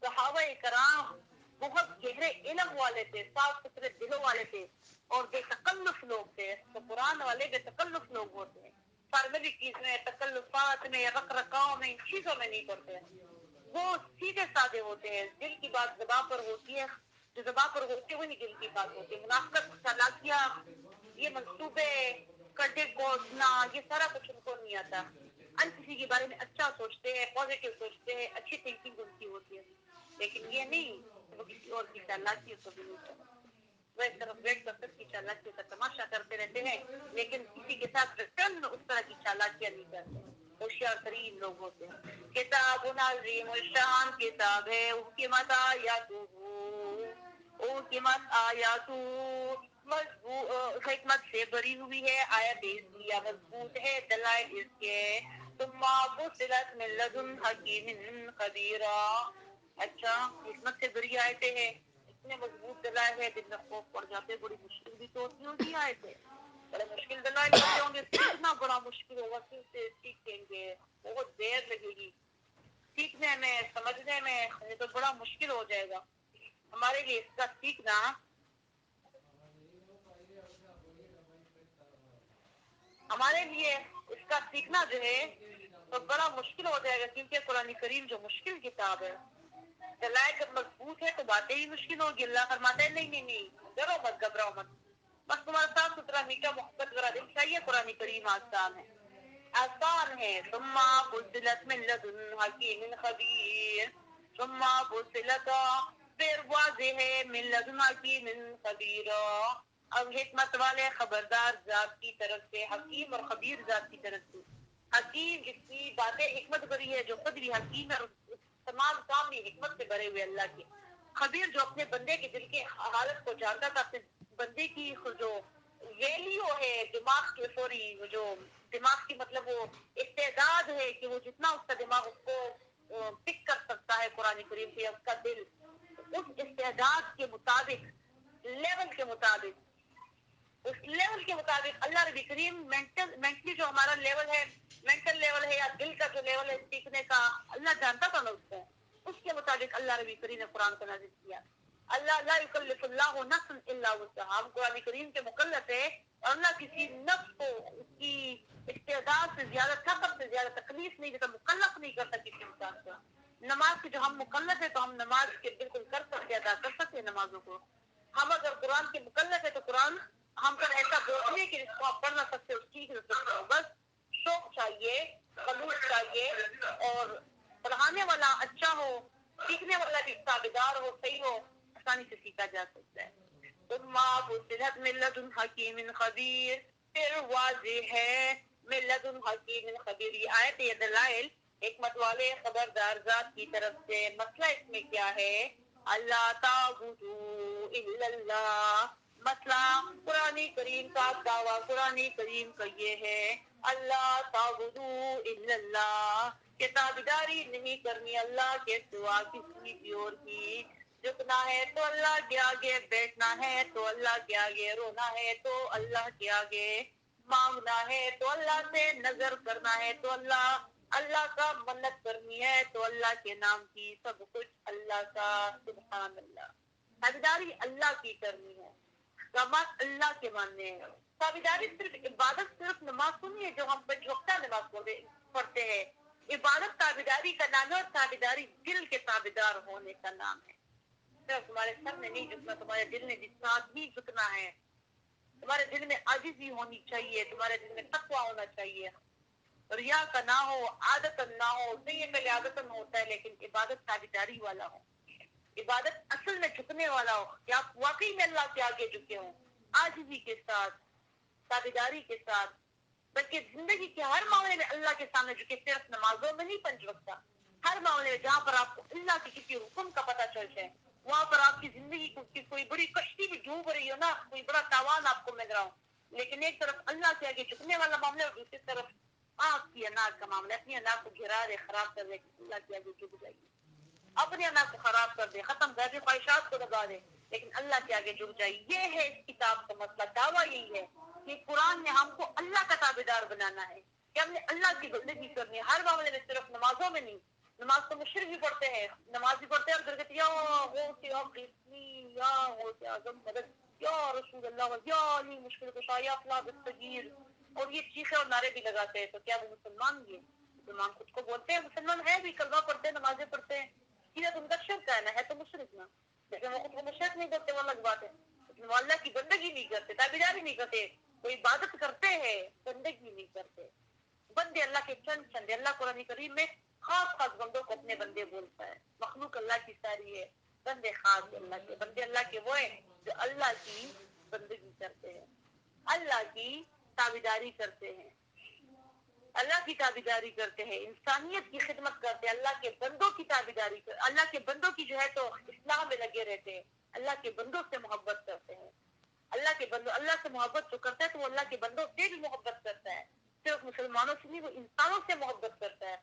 صحابہ کرام بہت گہرے علم والے تھے, صاف ستھرے دلوں والے تھے, اور بے تکلف لوگ تھے. تو قرآن والے بے تکلف لوگ ہوتے ہیں, فارملی چیز میں, تکلفات میں, رق رکاؤ میں, ان چیزوں میں نہیں کرتے. وہ سیدھے سادے ہوتے ہیں. دل کی بات زبان پر ہوتی ہے, جو زبان پر ہوتی ہے وہی دل کی بات ہوتی ہے. منافقت, چالاکیاں, یہ منصوبے, کٹے کوسنا, یہ سارا کچھ ان کو نہیں آتا. ان کسی کے بارے میں اچھا سوچتے ہیں, پازیٹیو سوچتے ہیں, اچھی تھنکنگ ان کی ہوتی ہے, لیکن یہ نہیں وہ کسی اور کی چالاکی کو بھی نہیں کرتے. وہ ایک طرف بیٹھ کر سب کی چالاکی کا تماشا کرتے رہتے ہیں, لیکن کسی کے ساتھ ریٹرن اس طرح کی چالاکیاں نہیں کرتے. ہوشیار ترین لوگ ہوتے ہیں. کتاب عظیم الشان کتاب ہے, حکمت آیاتہ, حکمت آیاتہ, حکمت سے بری ہوئی ہے آیت اس کی, یا مضبوط ہے دلائل اس کے. ثم فصلت من لدن حکیم خبیر. اچھا, حکمت سے بری آیتیں ہیں, اتنے مضبوط دلائل ہے, دل میں خوف پڑ جاتے, بڑی مشکل بھی تو ہوتی ہوگی آیتیں, بڑے مشکل دلائل ہوتے ہوں گے, سیکھنا بڑا مشکل ہوگا. کیوں سے سیکھیں گے, بہت دیر لگے گی سیکھنے میں, سمجھنے میں, یہ تو بڑا مشکل ہو جائے گا ہمارے لیے اس کا سیکھنا. ہمارے لیے اس کا سیکھنا جو ہے تو بڑا مشکل ہو جائے گا, کیونکہ قرآن کریم جو مشکل کتاب ہے, دلائل جب مضبوط ہے تو باتیں ہی مشکل ہوگی. اللہ فرماتا ہے نہیں نہیں نہیں, ڈرو مت, گھبراؤ مت, بس تمہارا صاف ستھرا میٹھا محبت بھرا دل چاہیے. قرآن کریم آسان ہے, آسان ہے. ثم فصلت من لدن حکیم خبیر, ثم فصلت, پھر واضح ہے, من لدن حکیم خبیر, اب حکمت والے خبردار ذات کی طرف سے, حکیم اور خبیر ذات کی طرف سے. حکیم جس کی باتیں حکمت بری ہے, جو خود بھی حکیم ہے, تمام کام بھی حکمت سے بھرے ہوئے اللہ کے. خبیر جو اپنے بندے کے دل کے حالت کو جانتا تھا, اپنے بندے کی جو ویلیو ہے دماغ کے, سوری جو دماغ کی مطلب وہ استعداد ہے کہ وہ جتنا اس کا دماغ اس کو پک کر سکتا ہے قرآن کریم سے, اس کا دل اس استعداد کے مطابق, لیول کے مطابق, اس لیول کے مطابق اللہ ربی کریم مینٹلی جو ہمارا لیول ہے, مینٹل لیول ہے یا دل کا جو لیول ہے سیکھنے کا, اللہ جانتا تھا نا اس کو, اس کے مطابق اللہ نبی کریم نے قرآن کو نازل کیا. اللہ لا یکلف اللہ نفسا الا وسعها. ہم قرآن کریم کے مکلف ہے اور اللہ کسی نفس کو اس کی استعداد سے زیادہ طاقت سے زیادہ تکلیف نہیں دیتا, مکلف نہیں کرتا کسی انسان کو. نماز کے جو ہم مکلف ہے تو ہم نماز کے بالکل کر سکتے, ادا کر سکتے نمازوں کو. ہم اگر قرآن کے مکلف ہے تو قرآن ہم پر ایسا بوجھ نہیں کہ جس کو آپ پڑھ نہ سکتے اس کی سکتے ہو. بس شوق چاہیے, خلوص چاہیے, اور پڑھانے والا اچھا ہو, سیکھنے والا بھی تابعدار ہو, صحیح ہو, آسانی سے سیکھا جا سکتا ہے. حکیم خبیر, پھر واضح ہے من لدن حکیم خبیر. یہ آیت یہ دلائل حکمت والے خبردار ذات کی طرف سے. مسئلہ اس میں کیا ہے؟ اللہ تعبدوا الا اللہ. مسئلہ قرآن کریم کا دعویٰ قرآن کریم کا یہ ہے اللہ تعبدوا الا اللہ, کہ تابعداری نہیں کرنی اللہ کے سوا کسی بھی اور کی. جھکنا ہے تو اللہ کے آگے, بیٹھنا ہے تو اللہ کے آگے, رونا ہے تو اللہ کے آگے, مانگنا ہے تو اللہ سے, نظر کرنا ہے تو اللہ کا, منت کرنی ہے تو اللہ کے نام کی, سب کچھ اللہ کا. سبحان اللہ. تابعداری اللہ کی کرنی ہے, احکامات اللہ کے ماننے ہیں. تابعداری صرف عبادت, صرف نماز تو نہیں ہے جو ہم پنج وقتہ نماز پڑھتے ہیں. عبادت تابعداری کا نام ہے, اور تابعداری دل کے تابعدار ہونے کا نام ہے. صرف تمہارے سر میں نہیں جھکنا, تمہارے دل میں جس ساتھ بھی جھکنا ہے. تمہارے دل میں عاجزی ہونی چاہیے, تمہارے دل میں تقویٰ ہونا چاہیے, ریا کا نہ ہو, عادتن نہ ہو. نہیں یہ پہلے عادتن ہوتا ہے, لیکن عبادت تابعداری والا ہو, عبادت اصل میں جھکنے والا ہو, کہ آپ واقعی میں اللہ کے آگے جھکے ہوں, عاجزی کے ساتھ, تابعداری کے ساتھ. بلکہ زندگی کے ہر معاملے میں اللہ کے سامنے جھکے, صرف نمازوں میں نہیں پنج وقتہ, ہر معاملے میں جہاں پر آپ کو اللہ کے کسی حکم کا پتہ چل جائے, وہاں پر آپ کی زندگی کی کوئی بڑی کشتی بھی ڈوب رہی ہو نا, کوئی بڑا تاوان آپ کو مل رہا ہو, لیکن ایک طرف اللہ کے آگے جھکنے والا معاملہ اور دوسری طرف آپ کی اناج کا معاملہ, اپنی اناج کو گرا دے, خراب کر دے, اللہ کے آگے جھک جائیے, اپنی اناج کو خراب کر دے, ختم کر دے, خواہشات کو دبا دے, لیکن اللہ کے آگے جھک جائیے. یہ ہے اس کتاب کا مسئلہ. دعویٰ یہی ہے کہ قرآن نے ہم کو اللہ کا تابعدار بنانا ہے, کہ ہم نے اللہ کی بندگی کرنی ہے ہر معاملے میں, صرف نمازوں میں نہیں. نماز تو مشرک بھی پڑھتے ہیں, نماز بھی پڑھتے ہیں اور درگت یا غوث اغثنی, یا غوث اعظم مدد, یا رسول اللہ, یا علی مشکل کشا, یا فلاں دستگیر, اور یہ چیخیں اور نعرے بھی لگاتے ہیں. تو کیا وہ مسلمان بھی ہیں؟ مسلمان خود کو بولتے ہیں مسلمان ہے بھی, کلمہ پڑھتے ہیں, نمازیں پڑھتے ہیں, سیدھا تو ان کا شرک ہے تو مشرک نا, لیکن وہ خود کو مشرک نہیں کرتے, وہ الگ بات ہے. لیکن وہ اللہ کی بندگی نہیں کرتے, تابعداری نہیں کرتے, وہ عبادت کرتے ہیں, بندگی نہیں کرتے. بندے اللہ کے چند چند, اللہ قرآن کریم میں خاص خاص بندوں کو اپنے بندے بولتا ہے. مخلوق اللہ کی ساری ہے, بندے خاص اللہ کے, بندے اللہ کے وہ ہیں جو اللہ کی بندگی کرتے ہیں, اللہ کی تابعداری کرتے ہیں, اللہ کی تابعداری کرتے ہیں, انسانیت کی خدمت کرتے ہیں, اللہ کے بندوں کی تابعداری کرتے, اللہ کے بندوں کی جو ہے تو اصلاح میں لگے رہتے ہیں, اللہ کے بندوں سے محبت کرتے ہیں. اللہ کے بندوں, اللہ سے محبت جو کرتا ہے تو وہ اللہ کے بندوں سے بھی محبت کرتا ہے. صرف مسلمانوں سے نہیں, وہ انسانوں سے محبت کرتا ہے,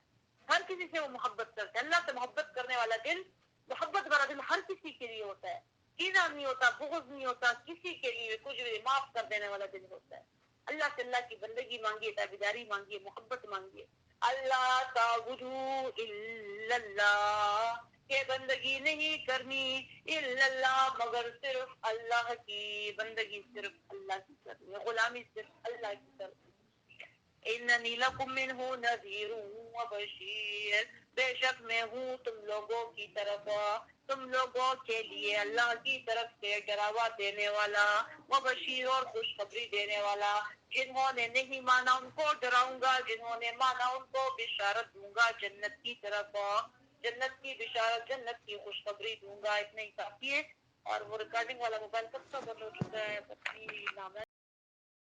ہر کسی سے وہ محبت کرتا ہے. اللہ سے محبت کرنے والا دل, محبت والا دل ہر کسی کے لیے ہوتا ہے, کینہ نہیں ہوتا, بغض نہیں ہوتا, کسی کے لیے کچھ بھی معاف کر دینے والا دل ہوتا ہے. اللہ سے اللہ کی بندگی مانگیے, تابعداری مانگیے, محبت مانگیے. اللہ تعبدوا الا اللہ, کہ بندگی نہیں کرنی الا اللہ, مگر صرف اللہ کی بندگی, صرف اللہ کی کرنی ہے, غلامی صرف اللہ کی کرنی. اننی لکم منہ نذیر و بشیر, بے شک میں ہوں تم لوگوں کی طرف, تم لوگوں کے لیے اللہ کی طرف سے ڈراوا دینے والا, و بشیر اور خوشخبری دینے والا. جنہوں نے نہیں مانا ان کو ڈراؤں گا, جنہوں نے مانا ان کو بشارت دوں گا جنت کی طرف, جنت کی بشارت, جنت کی خوشخبری دوں گا. اتنا ہی کافی ہے. اور وہ ریکارڈنگ والا موبائل کب کا بند ہو چکا ہے, 25 نام ہے.